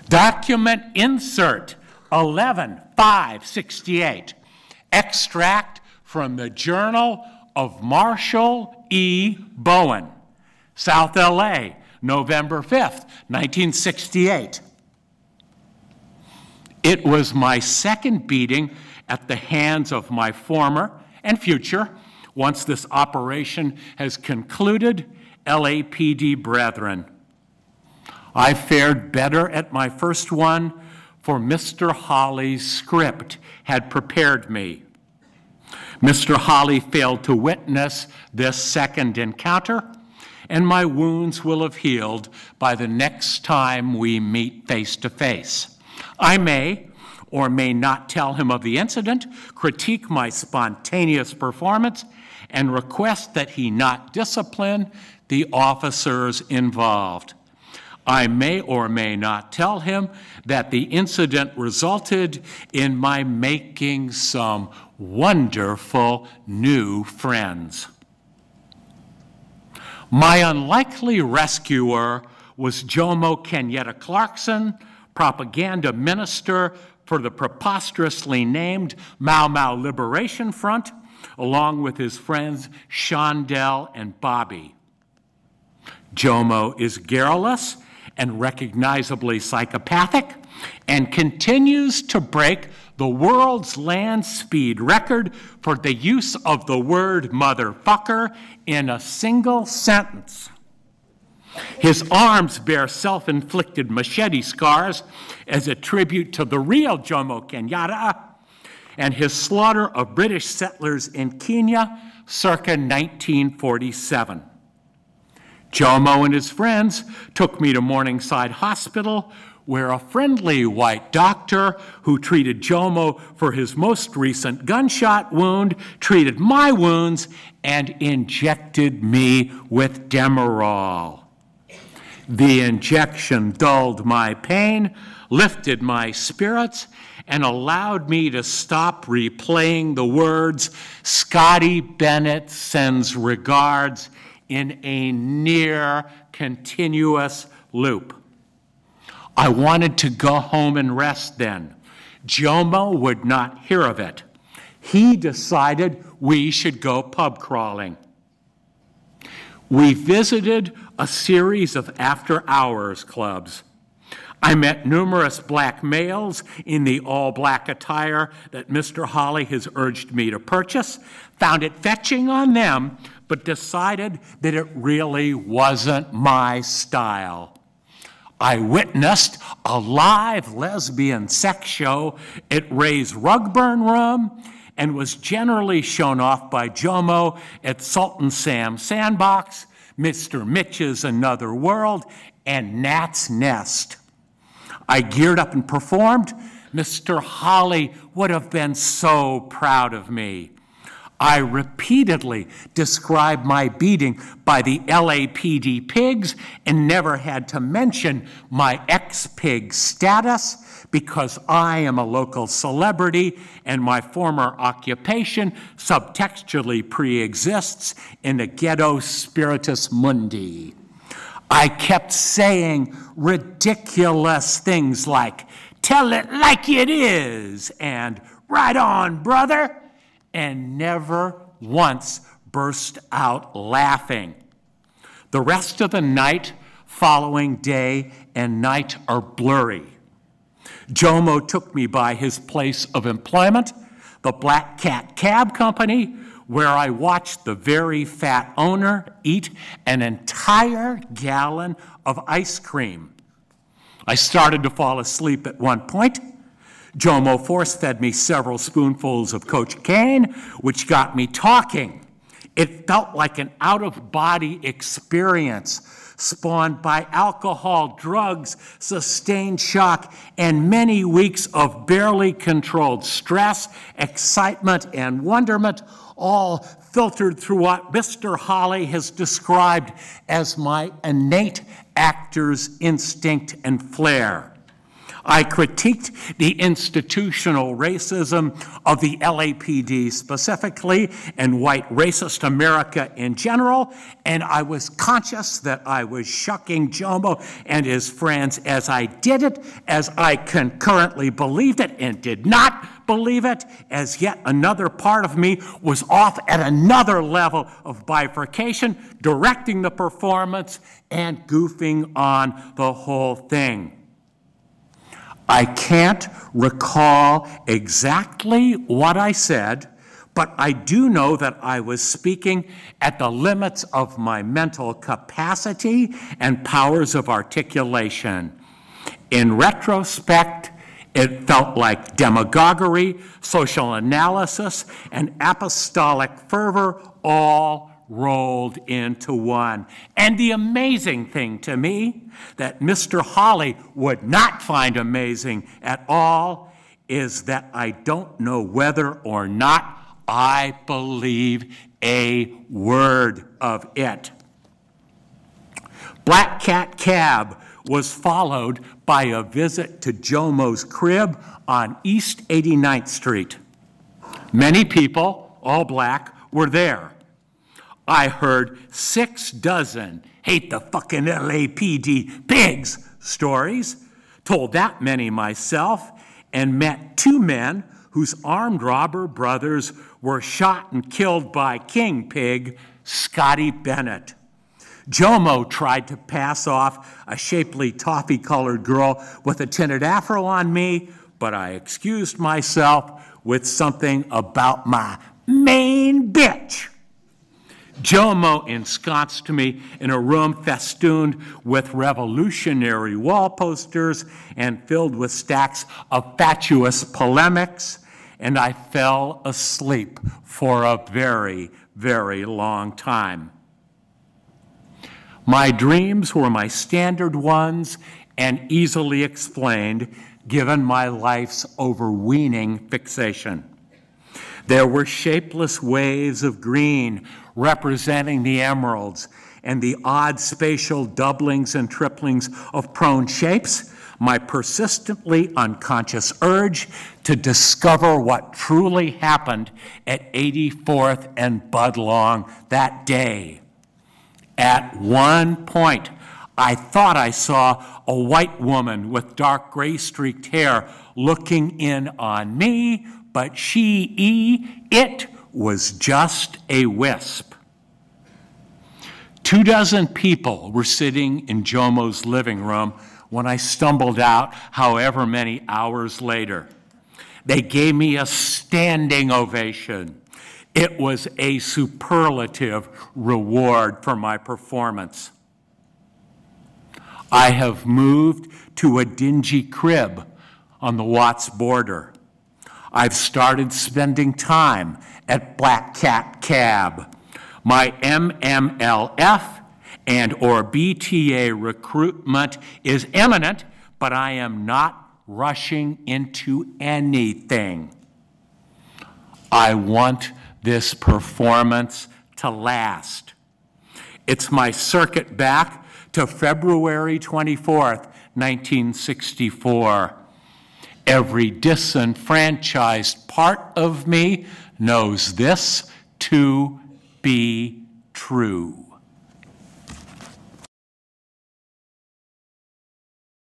Document insert 11-568. Extract from the Journal of Marshall E. Bowen, South LA, November 5th, 1968. It was my second beating at the hands of my former and future, once this operation has concluded, LAPD brethren. I fared better at my first one, for Mr. Holly's script had prepared me. Mr. Holly failed to witness this second encounter, and my wounds will have healed by the next time we meet face to face. I may or may not tell him of the incident, critique my spontaneous performance, and request that he not discipline the officers involved. I may or may not tell him that the incident resulted in my making some wonderful new friends. My unlikely rescuer was Jomo Kenyatta Clarkson, propaganda minister for the preposterously named Mau Mau Liberation Front, along with his friends Shondell and Bobby. Jomo is garrulous and recognizably psychopathic, and continues to break the world's land speed record for the use of the word motherfucker in a single sentence. His arms bear self-inflicted machete scars as a tribute to the real Jomo Kenyatta and his slaughter of British settlers in Kenya circa 1947. Jomo and his friends took me to Morningside Hospital, where a friendly white doctor who treated Jomo for his most recent gunshot wound treated my wounds and injected me with Demerol. The injection dulled my pain, lifted my spirits, and allowed me to stop replaying the words, "Scotty Bennett sends regards," in a near continuous loop. I wanted to go home and rest then. Jomo would not hear of it. He decided we should go pub crawling. We visited a series of after-hours clubs. I met numerous black males in the all-black attire that Mr. Holly has urged me to purchase, found it fetching on them, but decided that it really wasn't my style. I witnessed a live lesbian sex show at Ray's Rugburn Room and was generally shown off by Jomo at Sultan Sam Sandbox, Mr. Mitch's Another World, and Nat's Nest. I geared up and performed. Mr. Holly would have been so proud of me. I repeatedly described my beating by the LAPD pigs and never had to mention my ex-pig status because I am a local celebrity and my former occupation subtextually pre-exists in the ghetto spiritus mundi. I kept saying ridiculous things like, "Tell it like it is," and "Right on, brother," and never once burst out laughing. The rest of the night, following day and night are blurry. Jomo took me by his place of employment, the Black Cat Cab Company, where I watched the very fat owner eat an entire gallon of ice cream. I started to fall asleep at one point. Jomo force-fed me several spoonfuls of cocaine, which got me talking. It felt like an out-of-body experience spawned by alcohol, drugs, sustained shock, and many weeks of barely controlled stress, excitement, and wonderment, all filtered through what Mr. Holly has described as my innate actor's instinct and flair. I critiqued the institutional racism of the LAPD specifically and white racist America in general, and I was conscious that I was shucking Jomo and his friends as I did it, as I concurrently believed it and did not believe it, as yet another part of me was off at another level of bifurcation, directing the performance and goofing on the whole thing. I can't recall exactly what I said, but I do know that I was speaking at the limits of my mental capacity and powers of articulation. In retrospect, it felt like demagoguery, social analysis, and apostolic fervor all rolled into one. And the amazing thing to me that Mr. Hawley would not find amazing at all is that I don't know whether or not I believe a word of it. Black Cat Cab was followed by a visit to Jomo's crib on East 89th Street. Many people, all black, were there. I heard 6 dozen hate the fucking LAPD pigs stories, told that many myself, and met 2 men whose armed robber brothers were shot and killed by King Pig, Scotty Bennett. Jomo tried to pass off a shapely toffee-colored girl with a tinted afro on me, but I excused myself with something about my main bitch. Jomo ensconced me in a room festooned with revolutionary wall posters and filled with stacks of fatuous polemics, and I fell asleep for a very, very long time. My dreams were my standard ones and easily explained, given my life's overweening fixation. There were shapeless waves of green representing the emeralds and the odd spatial doublings and triplings of prone shapes, my persistently unconscious urge to discover what truly happened at 84th and Budlong that day. At one point, I thought I saw a white woman with dark gray streaked hair looking in on me, but it was just a wisp. 24 people were sitting in Jomo's living room when I stumbled out however many hours later. They gave me a standing ovation. It was a superlative reward for my performance. I have moved to a dingy crib on the Watts border. I've started spending time at Black Cat Cab. My MMLF and or BTA recruitment is imminent, but I am not rushing into anything. I want this performance to last. It's my circuit back to February 24th, 1964. Every disenfranchised part of me knows this to be true.